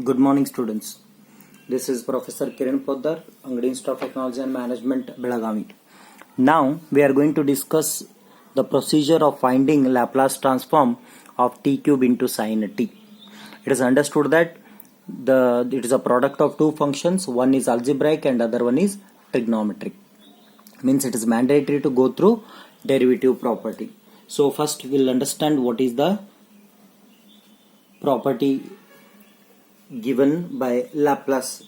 Good morning, students. This is Professor Kiran Poddar, Angadi Institute of Technology and Management, Belagavi. Now we are going to discuss the procedure of finding Laplace transform of t cube into sin t. It is understood that it is a product of two functions. One is algebraic and other one is trigonometric. Means it is mandatory to go through derivative property. So first we will understand what is the property given by Laplace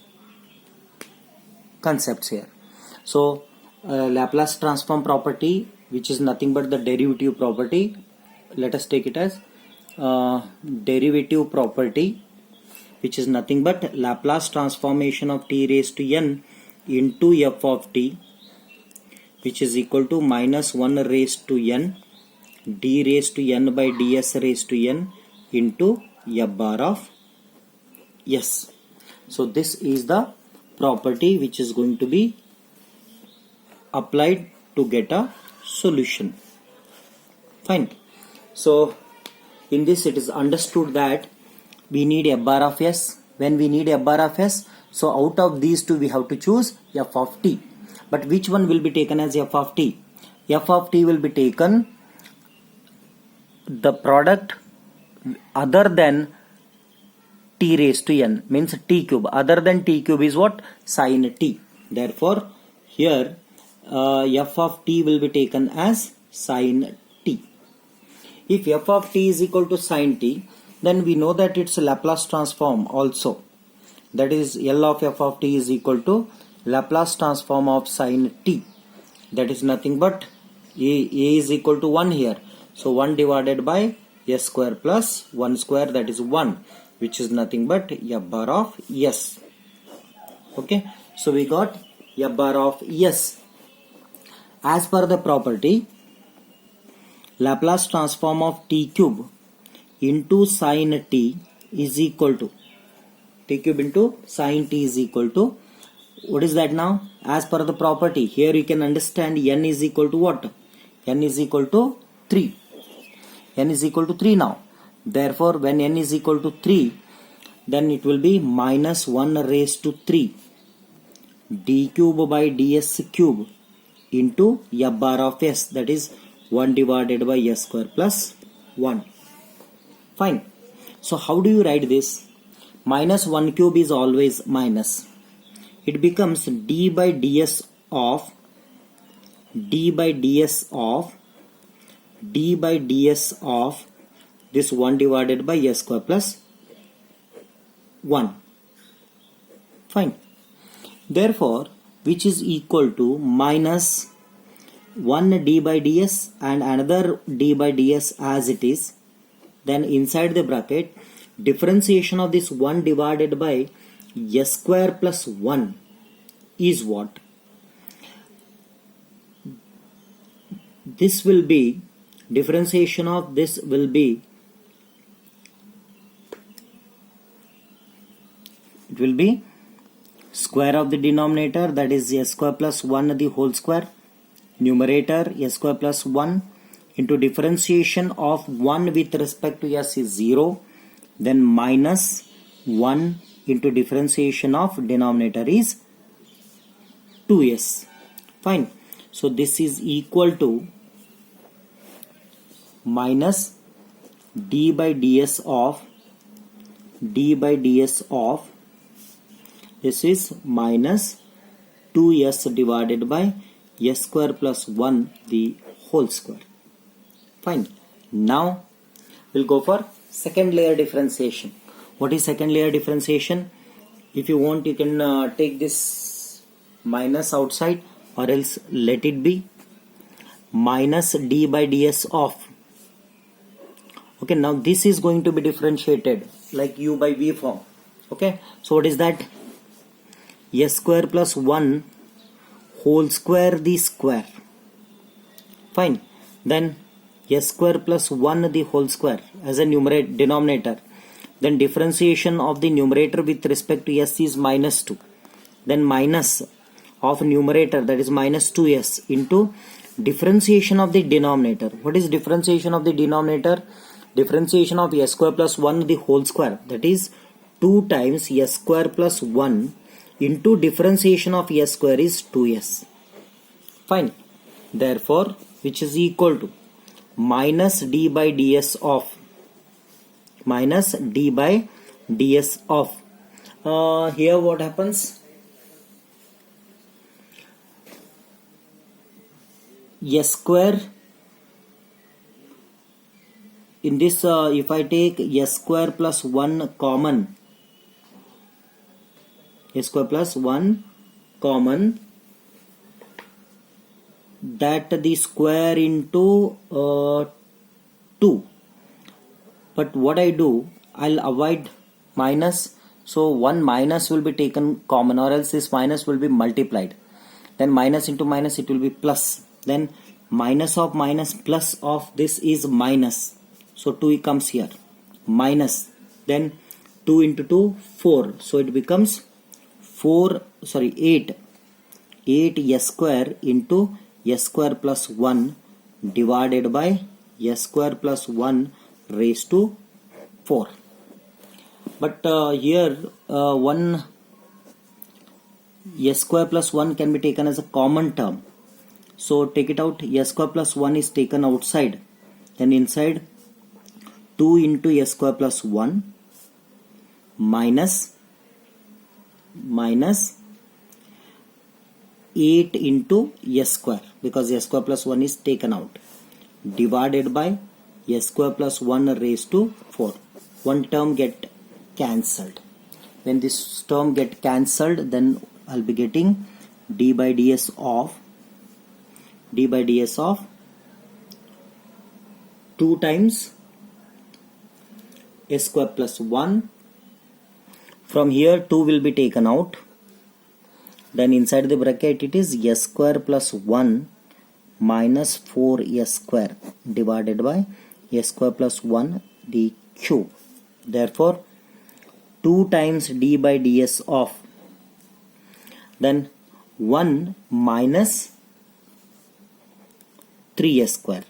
concepts here. So Laplace transform property, which is nothing but the derivative property, let us take it as derivative property, which is nothing but Laplace transformation of t raised to n into f of t, which is equal to minus 1 raised to n d raised to n by ds raised to n into f bar of s. So this is the property which is going to be applied to get a solution. Fine. So in this it is understood that we need f bar of s. When we need f bar of s, so out of these two we have to choose f of t. But which one will be taken as f of t? F of t will be taken the product other than t raised to n, means t cube. Other than t cube is what? Sin t. Therefore here f of t will be taken as sin t. If f of t is equal to sin t, then we know that its Laplace transform also, that is L of f of t is equal to Laplace transform of sin t. That is nothing but a is equal to 1 here. So 1 divided by s square plus 1 square, that is 1, which is nothing but f bar of s. Okay, so we got f bar of s. As per the property, Laplace transform of t cube into sin t is equal to t cube into sin t is equal to, what is that now? As per the property, here you can understand n is equal to what? N is equal to 3. N is equal to 3 now. Therefore, when n is equal to 3, then it will be minus 1 raised to 3 d cube by ds cube into f bar of s, that is 1 divided by s square plus 1. Fine. So how do you write this? Minus 1 cube is always minus. It becomes d by ds of this 1 divided by s square plus 1. Fine. Therefore, which is equal to minus 1 d by ds and another d by ds as it is. Then inside the bracket, differentiation of this 1 divided by s square plus 1 is what? This will be, differentiation of this will be, it will be square of the denominator, that is s square plus 1 the whole square, numerator s square plus 1 into differentiation of 1 with respect to s is 0, then minus 1 into differentiation of denominator is 2s. Fine. So this is equal to minus d by ds of this is minus 2s divided by s square plus 1 the whole square. Fine. Now we'll go for second layer differentiation. What is second layer differentiation? If you want, you can take this minus outside, or else let it be minus d by ds of. Okay, now this is going to be differentiated like u by v form. Okay, so what is that? S square plus 1 whole square the square. Fine. Then s square plus 1 the whole square as a denominator. Then differentiation of the numerator with respect to s is minus 2. Then minus of numerator, that is minus 2s, into differentiation of the denominator. What is differentiation of the denominator? Differentiation of s square plus 1 the whole square, that is 2 times s square plus 1 into differentiation of s square is 2s. Fine. Therefore, which is equal to minus d by ds of here what happens? S square, in this if I take s square plus 1 common, s square plus 1 common, that the square into 2. But what I do, I'll avoid minus, so 1 minus will be taken common, or else this minus will be multiplied. Then minus into minus, it will be plus. Then minus of minus plus of this is minus. So 2 comes here. Minus. Then 2 into 2, 4. So it becomes 8. 8 s square into s square plus 1 divided by s square plus 1 raised to 4. But here one s square plus 1 can be taken as a common term. So take it out. S square plus 1 is taken outside. Then inside 2 into s square plus 1 minus 8 into s square, because s square plus 1 is taken out, divided by s square plus 1 raised to 4. One term get cancelled. When this term get cancelled, then I'll be getting d by ds of 2 times s square plus 1. From here 2 will be taken out. Then inside the bracket it is s square plus 1 minus 4s square divided by s square plus 1 the cube. Therefore 2 times d by ds of, then 1 minus 3s square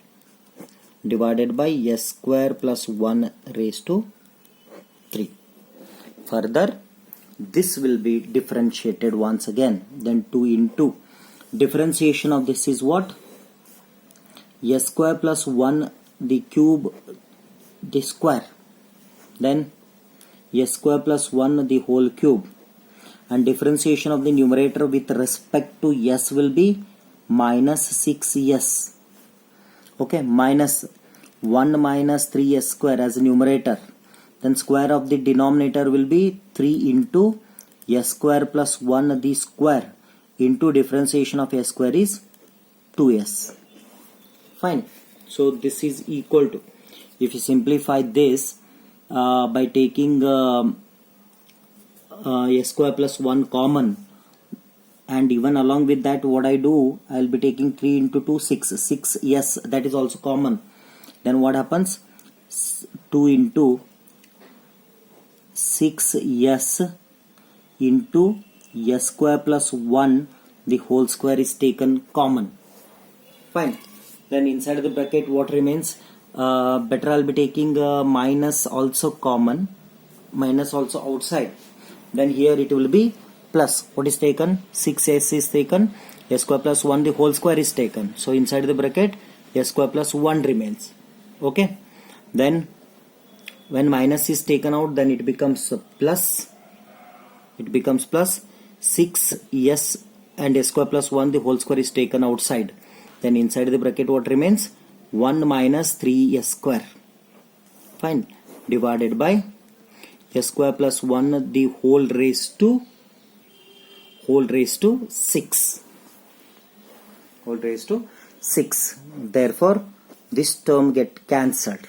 divided by s square plus 1 raised to 3. Further, this will be differentiated once again. Then 2 into differentiation of this is what? S square plus 1 the cube the square, then s square plus 1 the whole cube, and differentiation of the numerator with respect to s will be minus 6s. Okay, minus 1 minus 3s square as a numerator. Then square of the denominator will be 3 into s square plus 1 the square into differentiation of s square is 2s. Fine. So this is equal to, if you simplify this by taking s square plus 1 common, and even along with that what I do, I will be taking 3 into 2, 6 yes, that is also common. Then what happens? 2 into 6s into s square plus 1 the whole square is taken common. Fine. Then inside the bracket what remains? Better I'll be taking minus also common, minus also outside. Then here it will be plus. What is taken? 6s is taken, s square plus 1 the whole square is taken. So inside the bracket s square plus 1 remains. Okay. Then when minus is taken out, then it becomes plus. It becomes plus 6s and s square plus 1 the whole square is taken outside. Then inside the bracket what remains? 1 minus 3s square. Fine. Divided by s square plus 1 the whole raised to 6. Whole raised to 6. Therefore this term get cancelled.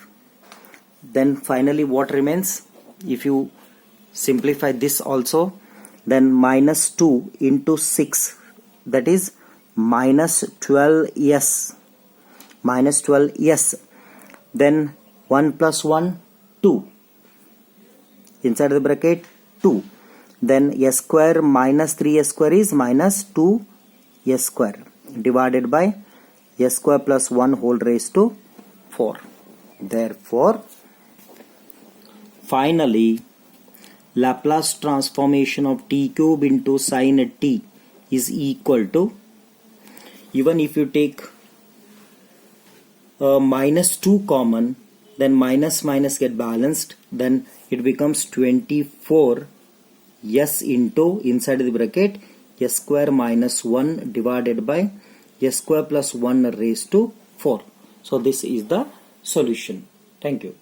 Then finally what remains? If you simplify this also, then minus 2 into 6, that is minus 12s. Minus 12s. Then 1 plus 1, 2. Inside the bracket 2. Then s square minus 3s square is minus 2s square divided by s square plus 1 whole raised to 4. Therefore finally Laplace transformation of t cube into sin t is equal to, even if you take minus 2 common, then minus minus get balanced, then it becomes 24 s into, inside the bracket, s square minus 1 divided by s square plus 1 raised to 4. So this is the solution. Thank you.